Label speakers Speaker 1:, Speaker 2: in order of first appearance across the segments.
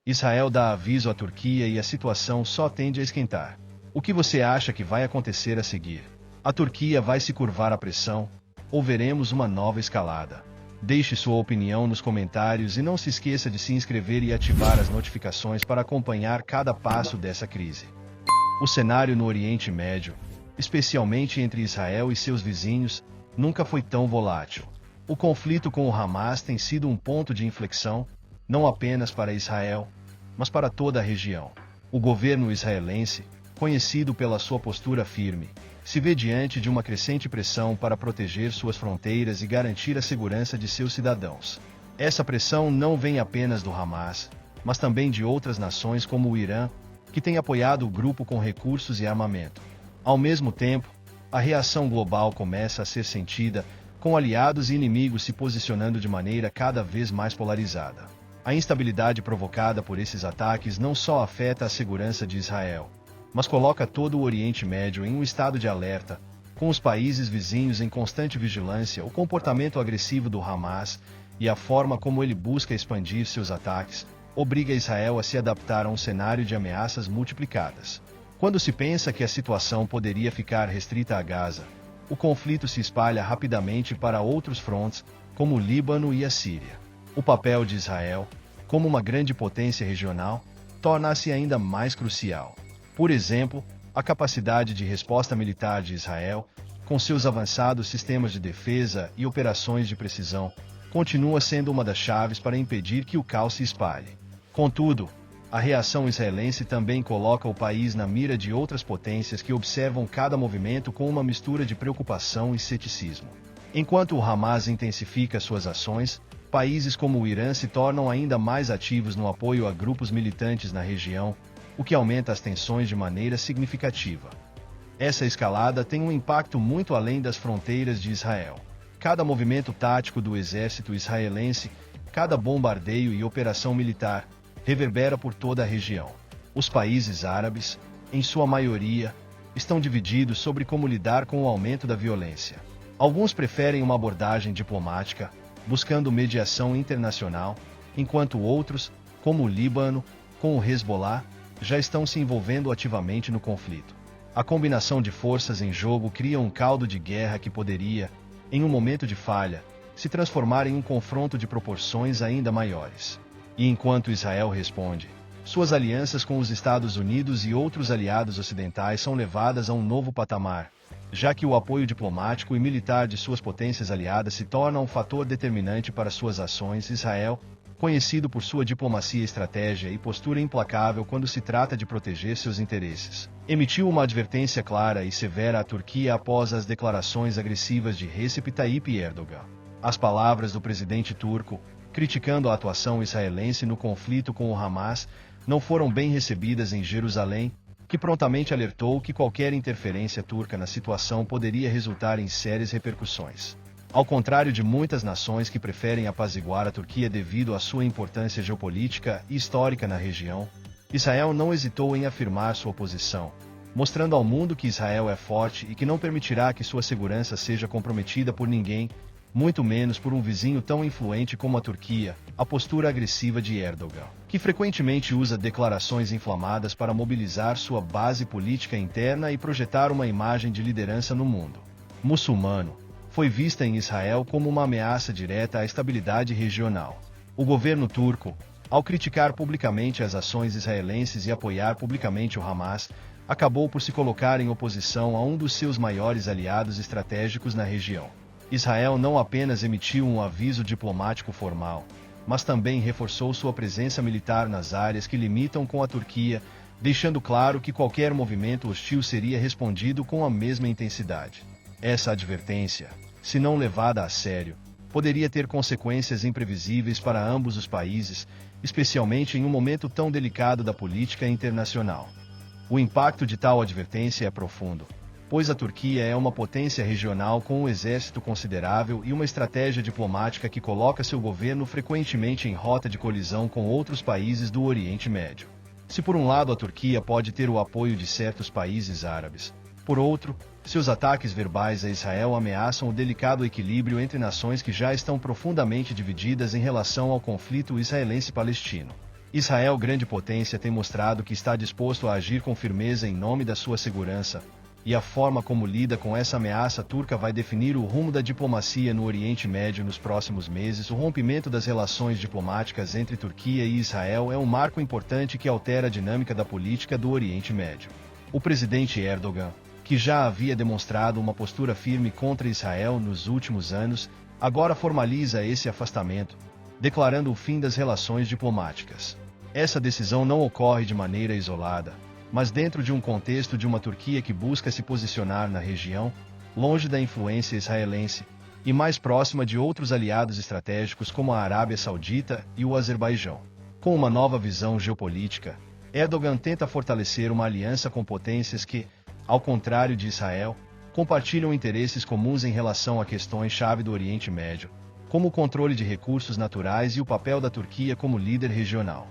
Speaker 1: Israel dá aviso à Turquia e a situação só tende a esquentar. O que você acha que vai acontecer a seguir? A Turquia vai se curvar à pressão? Ou veremos uma nova escalada? Deixe sua opinião nos comentários e não se esqueça de se inscrever e ativar as notificações para acompanhar cada passo dessa crise. O cenário no Oriente Médio, especialmente entre Israel e seus vizinhos, nunca foi tão volátil. O conflito com o Hamas tem sido um ponto de inflexão, não apenas para Israel, mas para toda a região. O governo israelense, conhecido pela sua postura firme, se vê diante de uma crescente pressão para proteger suas fronteiras e garantir a segurança de seus cidadãos. Essa pressão não vem apenas do Hamas, mas também de outras nações como o Irã, que tem apoiado o grupo com recursos e armamento. Ao mesmo tempo, a reação global começa a ser sentida, com aliados e inimigos se posicionando de maneira cada vez mais polarizada. A instabilidade provocada por esses ataques não só afeta a segurança de Israel, mas coloca todo o Oriente Médio em um estado de alerta, com os países vizinhos em constante vigilância. O comportamento agressivo do Hamas e a forma como ele busca expandir seus ataques obriga Israel a se adaptar a um cenário de ameaças multiplicadas. Quando se pensa que a situação poderia ficar restrita a Gaza, o conflito se espalha rapidamente para outros frontes, como o Líbano e a Síria. O papel de Israel, como uma grande potência regional, torna-se ainda mais crucial. Por exemplo, a capacidade de resposta militar de Israel, com seus avançados sistemas de defesa e operações de precisão, continua sendo uma das chaves para impedir que o caos se espalhe. Contudo, a reação israelense também coloca o país na mira de outras potências que observam cada movimento com uma mistura de preocupação e ceticismo. Enquanto o Hamas intensifica suas ações, países como o Irã se tornam ainda mais ativos no apoio a grupos militantes na região, o que aumenta as tensões de maneira significativa. Essa escalada tem um impacto muito além das fronteiras de Israel. Cada movimento tático do exército israelense, cada bombardeio e operação militar, reverbera por toda a região. Os países árabes, em sua maioria, estão divididos sobre como lidar com o aumento da violência. Alguns preferem uma abordagem diplomática, buscando mediação internacional, enquanto outros, como o Líbano, com o Hezbollah, já estão se envolvendo ativamente no conflito. A combinação de forças em jogo cria um caldo de guerra que poderia, em um momento de falha, se transformar em um confronto de proporções ainda maiores. E enquanto Israel responde, suas alianças com os Estados Unidos e outros aliados ocidentais são levadas a um novo patamar, já que o apoio diplomático e militar de suas potências aliadas se torna um fator determinante para suas ações. Israel, conhecido por sua diplomacia, estratégia e postura implacável quando se trata de proteger seus interesses, emitiu uma advertência clara e severa à Turquia após as declarações agressivas de Recep Tayyip Erdogan. As palavras do presidente turco, criticando a atuação israelense no conflito com o Hamas, não foram bem recebidas em Jerusalém, que prontamente alertou que qualquer interferência turca na situação poderia resultar em sérias repercussões. Ao contrário de muitas nações que preferem apaziguar a Turquia devido à sua importância geopolítica e histórica na região, Israel não hesitou em afirmar sua posição, mostrando ao mundo que Israel é forte e que não permitirá que sua segurança seja comprometida por ninguém, muito menos por um vizinho tão influente como a Turquia. A postura agressiva de Erdogan, que frequentemente usa declarações inflamadas para mobilizar sua base política interna e projetar uma imagem de liderança no mundo muçulmano, foi vista em Israel como uma ameaça direta à estabilidade regional. O governo turco, ao criticar publicamente as ações israelenses e apoiar publicamente o Hamas, acabou por se colocar em oposição a um dos seus maiores aliados estratégicos na região. Israel não apenas emitiu um aviso diplomático formal, mas também reforçou sua presença militar nas áreas que limitam com a Turquia, deixando claro que qualquer movimento hostil seria respondido com a mesma intensidade. Essa advertência, se não levada a sério, poderia ter consequências imprevisíveis para ambos os países, especialmente em um momento tão delicado da política internacional. O impacto de tal advertência é profundo, pois a Turquia é uma potência regional com um exército considerável e uma estratégia diplomática que coloca seu governo frequentemente em rota de colisão com outros países do Oriente Médio. Se por um lado a Turquia pode ter o apoio de certos países árabes, por outro, seus ataques verbais a Israel ameaçam o delicado equilíbrio entre nações que já estão profundamente divididas em relação ao conflito israelense-palestino. Israel, grande potência, tem mostrado que está disposto a agir com firmeza em nome da sua segurança, e a forma como lida com essa ameaça turca vai definir o rumo da diplomacia no Oriente Médio nos próximos meses. O rompimento das relações diplomáticas entre Turquia e Israel é um marco importante que altera a dinâmica da política do Oriente Médio. O presidente Erdogan, que já havia demonstrado uma postura firme contra Israel nos últimos anos, agora formaliza esse afastamento, declarando o fim das relações diplomáticas. Essa decisão não ocorre de maneira isolada, mas dentro de um contexto de uma Turquia que busca se posicionar na região, longe da influência israelense, e mais próxima de outros aliados estratégicos como a Arábia Saudita e o Azerbaijão. Com uma nova visão geopolítica, Erdogan tenta fortalecer uma aliança com potências que, ao contrário de Israel, compartilham interesses comuns em relação a questões-chave do Oriente Médio, como o controle de recursos naturais e o papel da Turquia como líder regional.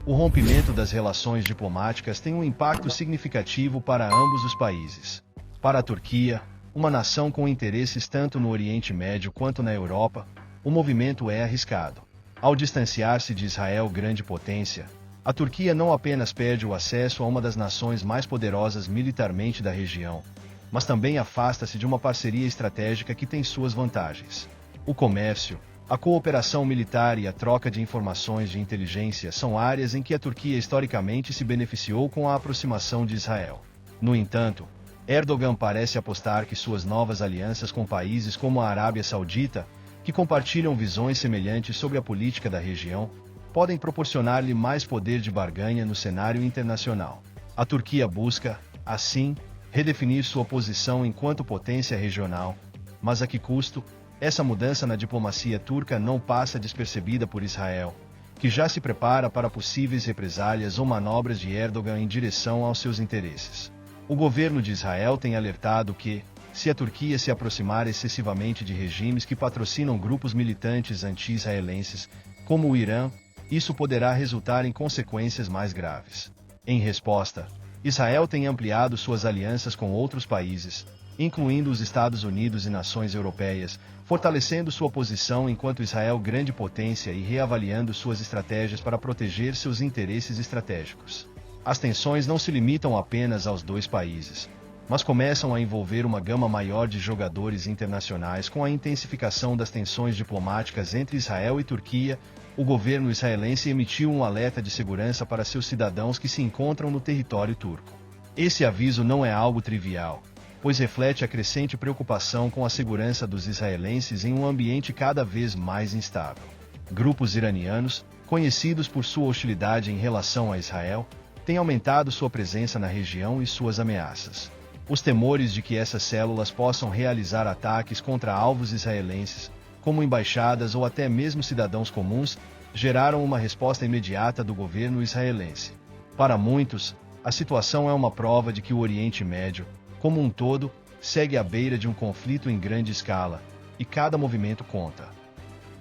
Speaker 1: O rompimento das relações diplomáticas tem um impacto significativo para ambos os países. Para a Turquia, uma nação com interesses tanto no Oriente Médio quanto na Europa, o movimento é arriscado. Ao distanciar-se de Israel, grande potência, a Turquia não apenas perde o acesso a uma das nações mais poderosas militarmente da região, mas também afasta-se de uma parceria estratégica que tem suas vantagens. O comércio, a cooperação militar e a troca de informações de inteligência são áreas em que a Turquia historicamente se beneficiou com a aproximação de Israel. No entanto, Erdogan parece apostar que suas novas alianças com países como a Arábia Saudita, que compartilham visões semelhantes sobre a política da região, podem proporcionar-lhe mais poder de barganha no cenário internacional. A Turquia busca, assim, redefinir sua posição enquanto potência regional, mas a que custo? Essa mudança na diplomacia turca não passa despercebida por Israel, que já se prepara para possíveis represálias ou manobras de Erdogan em direção aos seus interesses. O governo de Israel tem alertado que, se a Turquia se aproximar excessivamente de regimes que patrocinam grupos militantes anti-israelenses, como o Irã, isso poderá resultar em consequências mais graves. Em resposta, Israel tem ampliado suas alianças com outros países, incluindo os Estados Unidos e nações europeias, fortalecendo sua posição enquanto Israel grande potência e reavaliando suas estratégias para proteger seus interesses estratégicos. As tensões não se limitam apenas aos dois países, mas começam a envolver uma gama maior de jogadores internacionais. Com a intensificação das tensões diplomáticas entre Israel e Turquia, o governo israelense emitiu um alerta de segurança para seus cidadãos que se encontram no território turco. Esse aviso não é algo trivial, pois reflete a crescente preocupação com a segurança dos israelenses em um ambiente cada vez mais instável. Grupos iranianos, conhecidos por sua hostilidade em relação a Israel, têm aumentado sua presença na região e suas ameaças. Os temores de que essas células possam realizar ataques contra alvos israelenses, como embaixadas ou até mesmo cidadãos comuns, geraram uma resposta imediata do governo israelense. Para muitos, a situação é uma prova de que o Oriente Médio, como um todo, segue à beira de um conflito em grande escala, e cada movimento conta.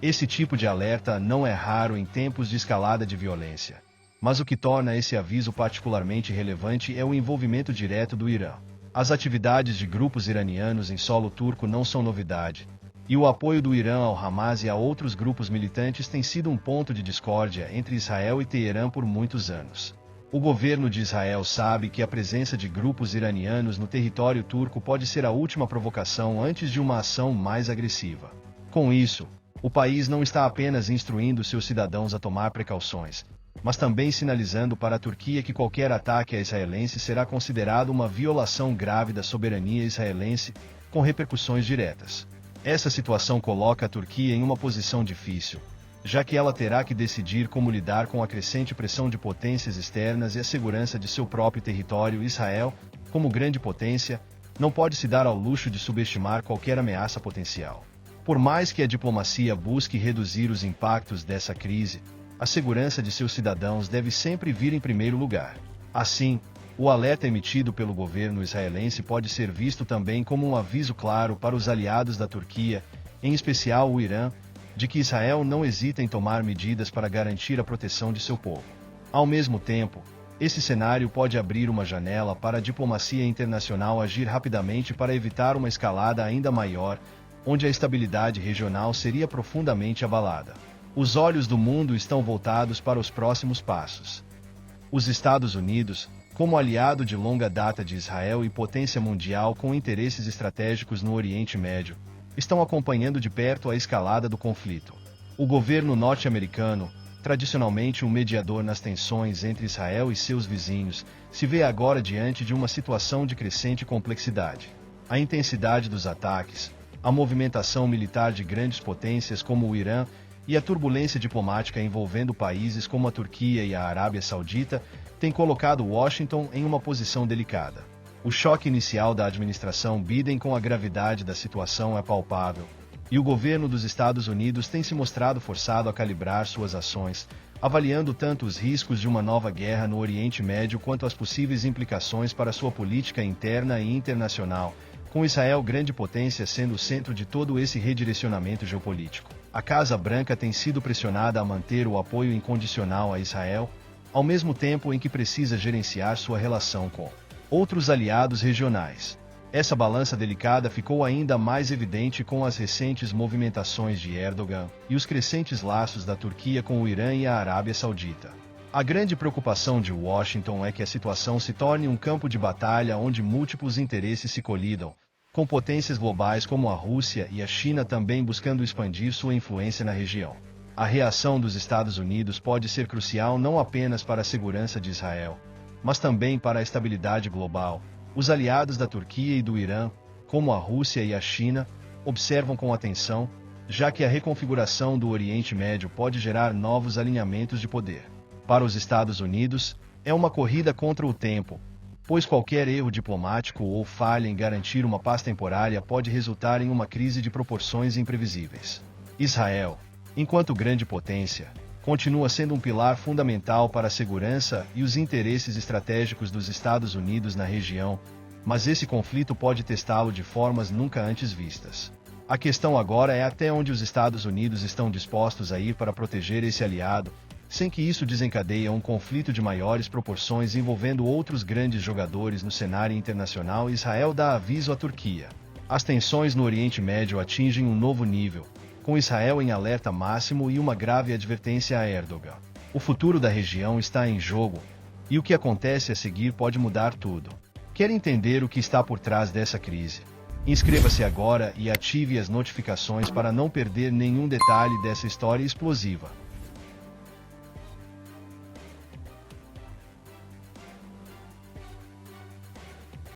Speaker 1: Esse tipo de alerta não é raro em tempos de escalada de violência, mas o que torna esse aviso particularmente relevante é o envolvimento direto do Irã. As atividades de grupos iranianos em solo turco não são novidade, e o apoio do Irã ao Hamas e a outros grupos militantes tem sido um ponto de discórdia entre Israel e Teherã por muitos anos. O governo de Israel sabe que a presença de grupos iranianos no território turco pode ser a última provocação antes de uma ação mais agressiva. Com isso, o país não está apenas instruindo seus cidadãos a tomar precauções, mas também sinalizando para a Turquia que qualquer ataque a israelenses será considerado uma violação grave da soberania israelense, com repercussões diretas. Essa situação coloca a Turquia em uma posição difícil, já que ela terá que decidir como lidar com a crescente pressão de potências externas e a segurança de seu próprio território. Israel, como grande potência, não pode se dar ao luxo de subestimar qualquer ameaça potencial. Por mais que a diplomacia busque reduzir os impactos dessa crise, a segurança de seus cidadãos deve sempre vir em primeiro lugar. Assim, o alerta emitido pelo governo israelense pode ser visto também como um aviso claro para os aliados da Turquia, em especial o Irã, de que Israel não hesita em tomar medidas para garantir a proteção de seu povo. Ao mesmo tempo, esse cenário pode abrir uma janela para a diplomacia internacional agir rapidamente para evitar uma escalada ainda maior, onde a estabilidade regional seria profundamente abalada. Os olhos do mundo estão voltados para os próximos passos. Os Estados Unidos, como aliado de longa data de Israel e potência mundial com interesses estratégicos no Oriente Médio, estão acompanhando de perto a escalada do conflito. O governo norte-americano, tradicionalmente um mediador nas tensões entre Israel e seus vizinhos, se vê agora diante de uma situação de crescente complexidade. A intensidade dos ataques, a movimentação militar de grandes potências como o Irã e a turbulência diplomática envolvendo países como a Turquia e a Arábia Saudita têm colocado Washington em uma posição delicada. O choque inicial da administração Biden com a gravidade da situação é palpável, e o governo dos Estados Unidos tem se mostrado forçado a calibrar suas ações, avaliando tanto os riscos de uma nova guerra no Oriente Médio quanto as possíveis implicações para sua política interna e internacional, com Israel grande potência sendo o centro de todo esse redirecionamento geopolítico. A Casa Branca tem sido pressionada a manter o apoio incondicional a Israel, ao mesmo tempo em que precisa gerenciar sua relação com outros aliados regionais. Essa balança delicada ficou ainda mais evidente com as recentes movimentações de Erdogan e os crescentes laços da Turquia com o Irã e a Arábia Saudita. A grande preocupação de Washington é que a situação se torne um campo de batalha onde múltiplos interesses se colidam, com potências globais como a Rússia e a China também buscando expandir sua influência na região. A reação dos Estados Unidos pode ser crucial não apenas para a segurança de Israel, mas também para a estabilidade global. Os aliados da Turquia e do Irã, como a Rússia e a China, observam com atenção, já que a reconfiguração do Oriente Médio pode gerar novos alinhamentos de poder. Para os Estados Unidos, é uma corrida contra o tempo, pois qualquer erro diplomático ou falha em garantir uma paz temporária pode resultar em uma crise de proporções imprevisíveis. Israel, enquanto grande potência, continua sendo um pilar fundamental para a segurança e os interesses estratégicos dos Estados Unidos na região, mas esse conflito pode testá-lo de formas nunca antes vistas. A questão agora é até onde os Estados Unidos estão dispostos a ir para proteger esse aliado, sem que isso desencadeie um conflito de maiores proporções envolvendo outros grandes jogadores no cenário internacional. Israel dá aviso à Turquia. As tensões no Oriente Médio atingem um novo nível, com Israel em alerta máximo e uma grave advertência a Erdogan. O futuro da região está em jogo, e o que acontece a seguir pode mudar tudo. Quer entender o que está por trás dessa crise? Inscreva-se agora e ative as notificações para não perder nenhum detalhe dessa história explosiva.